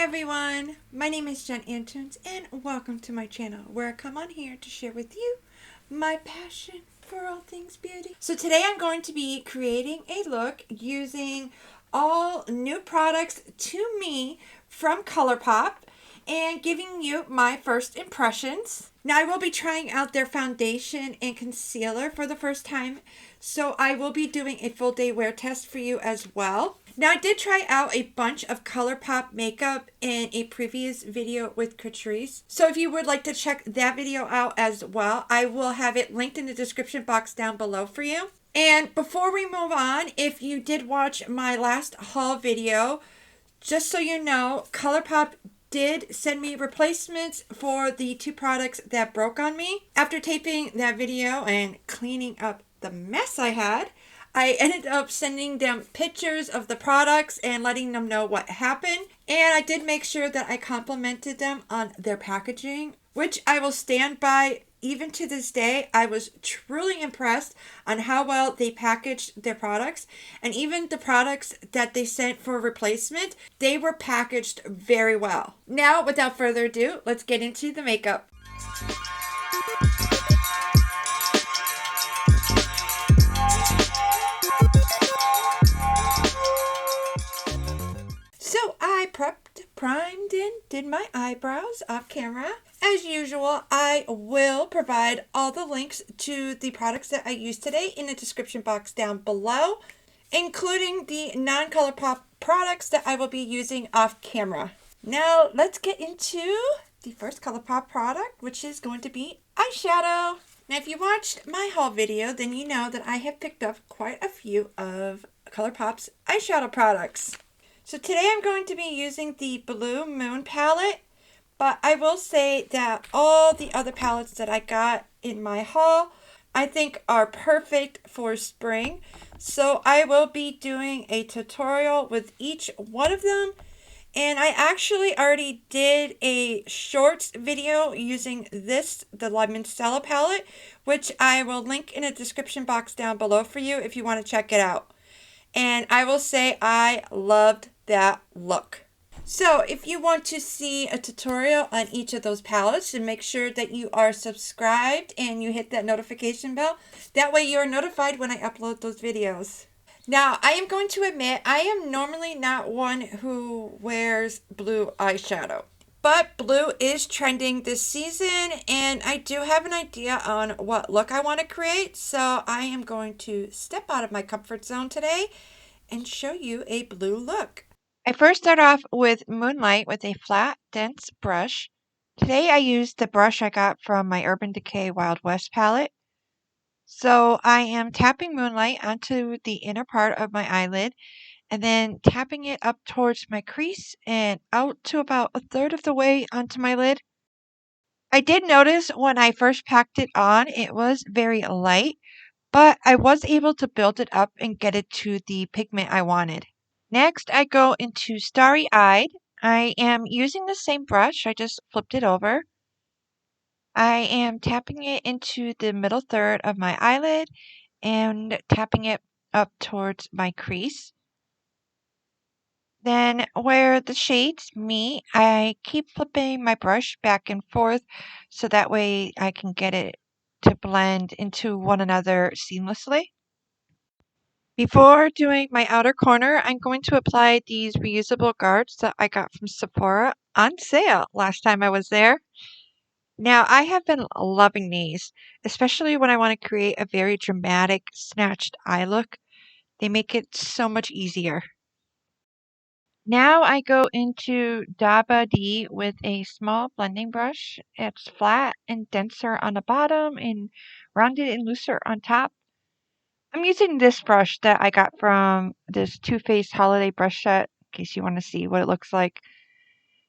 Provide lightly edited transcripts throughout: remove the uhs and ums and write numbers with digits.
everyone, my name is Jen Antunes and welcome to my channel where I come on here to share with you my passion for all things beauty. So today I'm going to be creating a look using all new products to me from Colourpop and giving you my first impressions. Now I will be trying out their foundation and concealer for the first time, so I will be doing a full day wear test for you as well. Now I did try out a bunch of Colourpop makeup in a previous video with Catrice, so if you would like to check that video out as well, I will have it linked in the description box down below for you. And before we move on, if you did watch my last haul video, just so you know, Colourpop did send me replacements for the two products that broke on me. After taping that video and cleaning up the mess I had, I ended up sending them pictures of the products and letting them know what happened. And I did make sure that I complimented them on their packaging, which I will stand by. Even to this day, I was truly impressed on how well they packaged their products. And even the products that they sent for replacement, they were packaged very well. Now, without further ado, let's get into the makeup. So I prepped, primed, and did my eyebrows off camera. As usual, I will provide all the links to the products that I used today in the description box down below, including the non-Colourpop products that I will be using off camera. Now let's get into the first Colourpop product, which is going to be eyeshadow. Now if you watched my haul video, then you know that I have picked up quite a few of Colourpop's eyeshadow products. So today I'm going to be using the Blue Moon palette, but I will say that all the other palettes that I got in my haul, I think are perfect for spring. So I will be doing a tutorial with each one of them. And I actually already did a shorts video using the Lemon Stella palette, which I will link in the description box down below for you if you want to check it out. And I will say I loved that look. So if you want to see a tutorial on each of those palettes, then make sure that you are subscribed and you hit that notification bell. That way you are notified when I upload those videos. Now, I am going to admit, I am normally not one who wears blue eyeshadow. But blue is trending this season, and I do have an idea on what look I want to create. So I am going to step out of my comfort zone today and show you a blue look. I first start off with Moonlight with a flat, dense brush. Today I used the brush I got from my Urban Decay Wild West palette. So I am tapping Moonlight onto the inner part of my eyelid and then tapping it up towards my crease and out to about a third of the way onto my lid. I did notice when I first packed it on, it was very light, but I was able to build it up and get it to the pigment I wanted. Next, I go into Starry Eyed. I am using the same brush, I just flipped it over. I am tapping it into the middle third of my eyelid and tapping it up towards my crease. Then where the shades meet, I keep flipping my brush back and forth so that way I can get it to blend into one another seamlessly. Before doing my outer corner, I'm going to apply these reusable guards that I got from Sephora on sale last time I was there. Now, I have been loving these, especially when I want to create a very dramatic, snatched eye look. They make it so much easier. Now I go into Daba D with a small blending brush. It's flat and denser on the bottom and rounded and looser on top. I'm using this brush that I got from this Too Faced holiday brush set, in case you want to see what it looks like.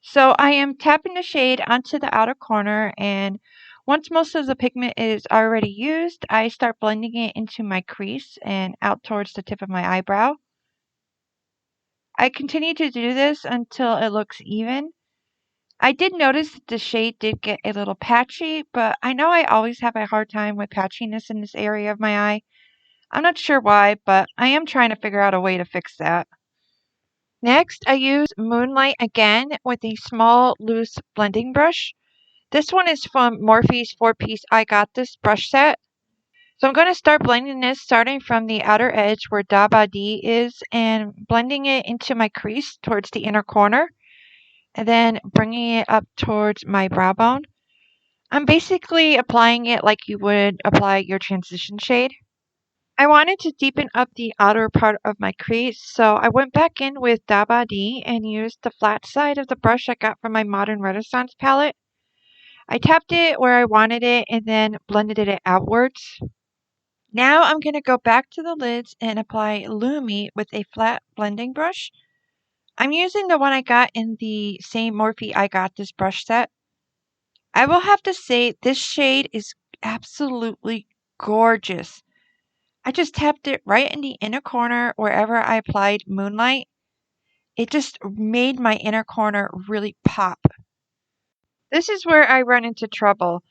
So I am tapping the shade onto the outer corner, and once most of the pigment is already used, I start blending it into my crease and out towards the tip of my eyebrow. I continue to do this until it looks even. I did notice that the shade did get a little patchy, but I know I always have a hard time with patchiness in this area of my eye. I'm not sure why, but I am trying to figure out a way to fix that. Next, I use Moonlight again with a small loose blending brush. This one is from Morphe's 4-piece I Got This brush set. So I'm going to start blending this starting from the outer edge where Daba D is and blending it into my crease towards the inner corner and then bringing it up towards my brow bone. I'm basically applying it like you would apply your transition shade. I wanted to deepen up the outer part of my crease, so I went back in with Daba D and used the flat side of the brush I got from my Modern Renaissance palette. I tapped it where I wanted it and then blended it outwards. Now I'm going to go back to the lids and apply Lumi with a flat blending brush. I'm using the one I got in the same Morphe I Got This brush set. I will have to say this shade is absolutely gorgeous. I just tapped it right in the inner corner wherever I applied Moonlight. It just made my inner corner really pop. This is where I run into trouble.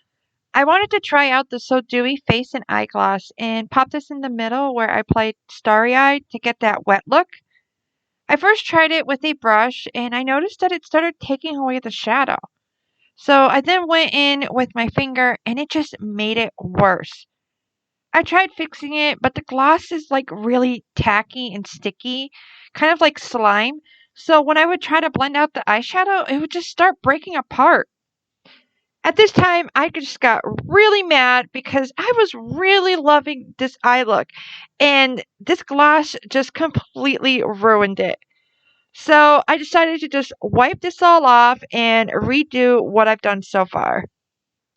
I wanted to try out the So Dewy face and eye gloss and pop this in the middle where I applied Starry Eye to get that wet look. I first tried it with a brush and I noticed that it started taking away the shadow. So I then went in with my finger and it just made it worse. I tried fixing it, but the gloss is like really tacky and sticky, kind of like slime. So when I would try to blend out the eyeshadow, it would just start breaking apart. At this time, I just got really mad because I was really loving this eye look, and this gloss just completely ruined it. So I decided to just wipe this all off and redo what I've done so far.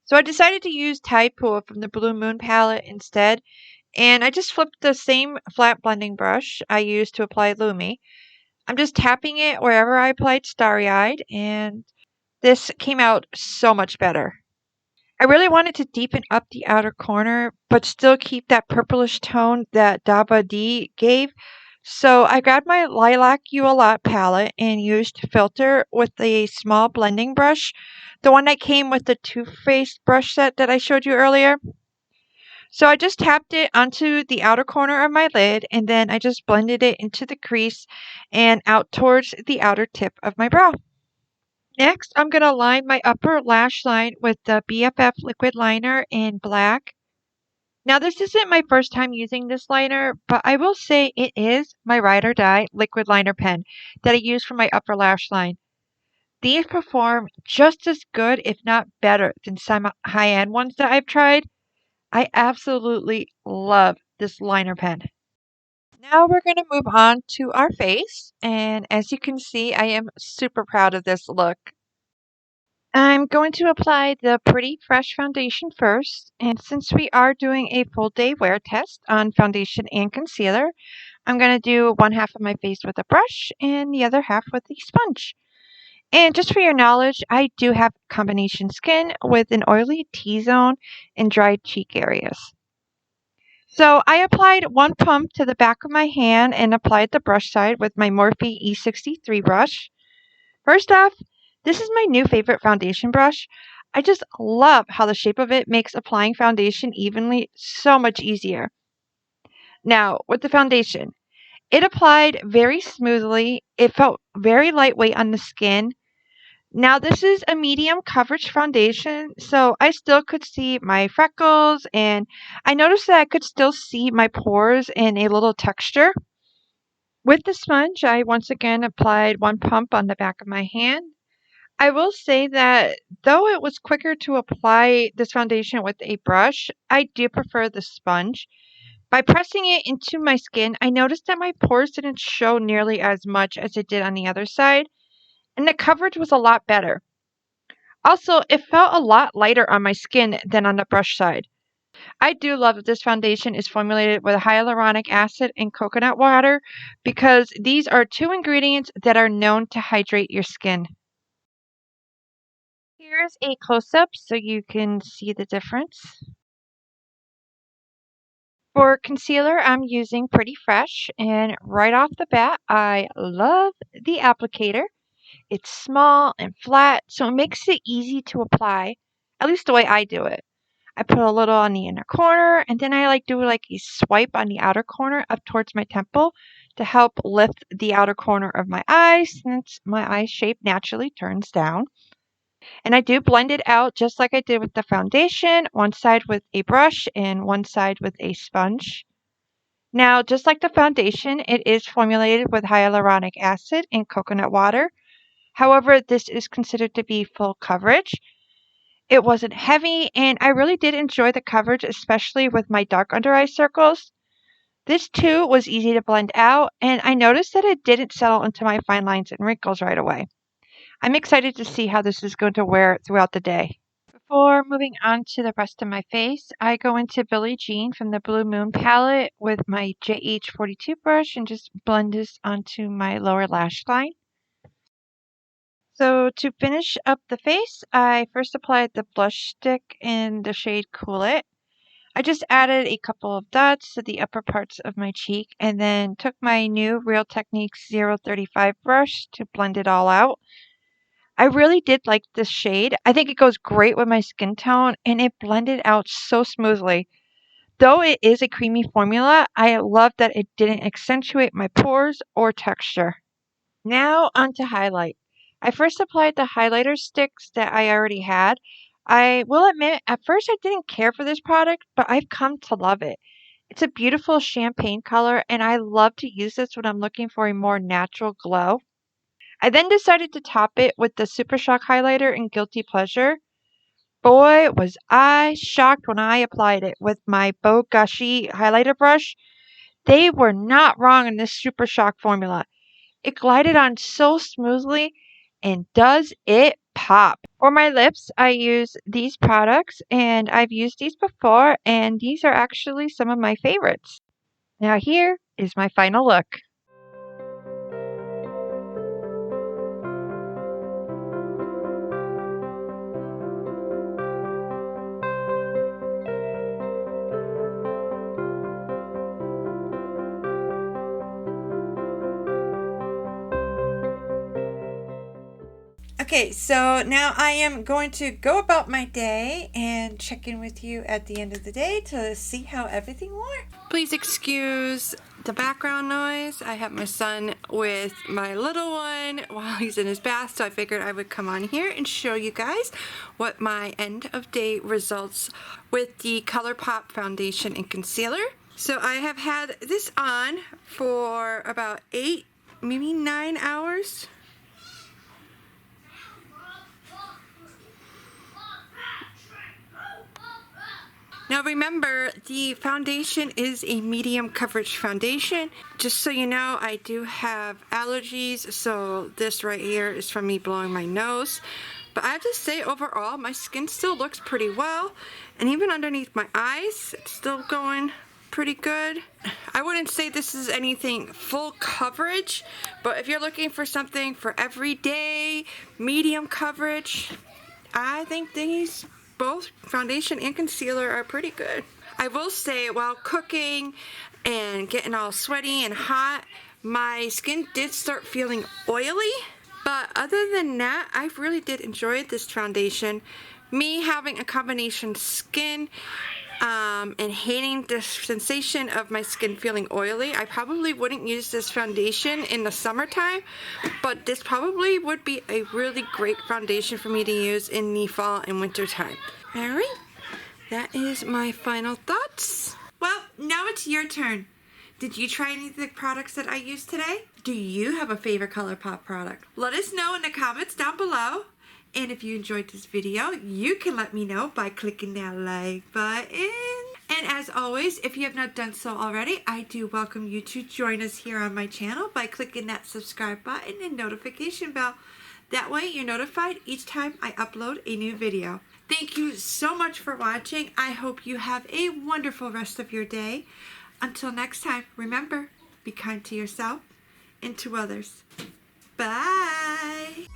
So I decided to use Tide Pool from the Blue Moon palette instead, and I just flipped the same flat blending brush I used to apply Lumi. I'm just tapping it wherever I applied Starry Eyed, and this came out so much better. I really wanted to deepen up the outer corner, but still keep that purplish tone that Daba D gave. So I grabbed my Lilac You A Lot palette and used Filter with a small blending brush, the one that came with the Too Faced brush set that I showed you earlier. So I just tapped it onto the outer corner of my lid and then I just blended it into the crease and out towards the outer tip of my brow. Next, I'm going to line my upper lash line with the BFF liquid liner in black. Now, this isn't my first time using this liner, but I will say it is my ride or die liquid liner pen that I use for my upper lash line. These perform just as good, if not better, than some high-end ones that I've tried. I absolutely love this liner pen. Now we're going to move on to our face, and as you can see, I am super proud of this look. I'm going to apply the Pretty Fresh foundation first, and since we are doing a full day wear test on foundation and concealer, I'm going to do one half of my face with a brush and the other half with a sponge. And just for your knowledge, I do have combination skin with an oily T-zone and dried cheek areas. So I applied one pump to the back of my hand and applied the brush side with my Morphe E63 brush. First off, this is my new favorite foundation brush. I just love how the shape of it makes applying foundation evenly so much easier. Now, with the foundation, it applied very smoothly. It felt very lightweight on the skin. Now, this is a medium coverage foundation, so I still could see my freckles, and I noticed that I could still see my pores and a little texture. With the sponge, I once again applied one pump on the back of my hand. I will say that though it was quicker to apply this foundation with a brush, I do prefer the sponge. By pressing it into my skin, I noticed that my pores didn't show nearly as much as it did on the other side, and the coverage was a lot better. Also, it felt a lot lighter on my skin than on the brush side. I do love that this foundation is formulated with hyaluronic acid and coconut water because these are two ingredients that are known to hydrate your skin. Here's a close-up so you can see the difference. For concealer, I'm using Pretty Fresh, and right off the bat, I love the applicator. It's small and flat, so it makes it easy to apply, at least the way I do it. I put a little on the inner corner, and then I do a swipe on the outer corner up towards my temple to help lift the outer corner of my eye since my eye shape naturally turns down. And I do blend it out just like I did with the foundation, one side with a brush and one side with a sponge. Now, just like the foundation, it is formulated with hyaluronic acid and coconut water. However, this is considered to be full coverage. It wasn't heavy, and I really did enjoy the coverage, especially with my dark under eye circles. This too was easy to blend out, and I noticed that it didn't settle into my fine lines and wrinkles right away. I'm excited to see how this is going to wear throughout the day. Before moving on to the rest of my face, I go into Billie Jean from the Blue Moon palette with my JH42 brush and just blend this onto my lower lash line. So to finish up the face, I first applied the blush stick in the shade Cool It. I just added a couple of dots to the upper parts of my cheek and then took my new Real Techniques 035 brush to blend it all out. I really did like this shade. I think it goes great with my skin tone and it blended out so smoothly. Though it is a creamy formula, I love that it didn't accentuate my pores or texture. Now on to highlight. I first applied the highlighter sticks that I already had. I will admit, at first I didn't care for this product, but I've come to love it. It's a beautiful champagne color, and I love to use this when I'm looking for a more natural glow. I then decided to top it with the Super Shock highlighter in Guilty Pleasure. Boy, was I shocked when I applied it with my Bow Gushy highlighter brush. They were not wrong in this Super Shock formula. It glided on so smoothly, and does it pop. For my lips, I use these products, and I've used these before, and these are actually some of my favorites. Now here is my final look. Okay, so now I am going to go about my day and check in with you at the end of the day to see how everything wore. Please excuse the background noise. I have my son with my little one while he's in his bath, so I figured I would come on here and show you guys what my end of day results with the Colourpop foundation and concealer. So I have had this on for about 8, maybe 9 hours. Now remember, the foundation is a medium coverage foundation. Just so you know, I do have allergies, so this right here is from me blowing my nose. But I have to say, overall, my skin still looks pretty well. And even underneath my eyes, it's still going pretty good. I wouldn't say this is anything full coverage, but if you're looking for something for everyday, medium coverage, I think these both foundation and concealer are pretty good. I will say, while cooking and getting all sweaty and hot, my skin did start feeling oily. But other than that, I really did enjoy this foundation. Me having a combination skin and hating the sensation of my skin feeling oily, I probably wouldn't use this foundation in the summertime, but this probably would be a really great foundation for me to use in the fall and winter time. Alright, that is my final thoughts. Well, now it's your turn. Did you try any of the products that I used today? Do you have a favorite Colourpop product? Let us know in the comments down below. And if you enjoyed this video, you can let me know by clicking that like button. And as always, if you have not done so already, I do welcome you to join us here on my channel by clicking that subscribe button and notification bell. That way you're notified each time I upload a new video. Thank you so much for watching. I hope you have a wonderful rest of your day. Until next time, remember, be kind to yourself and to others. Bye!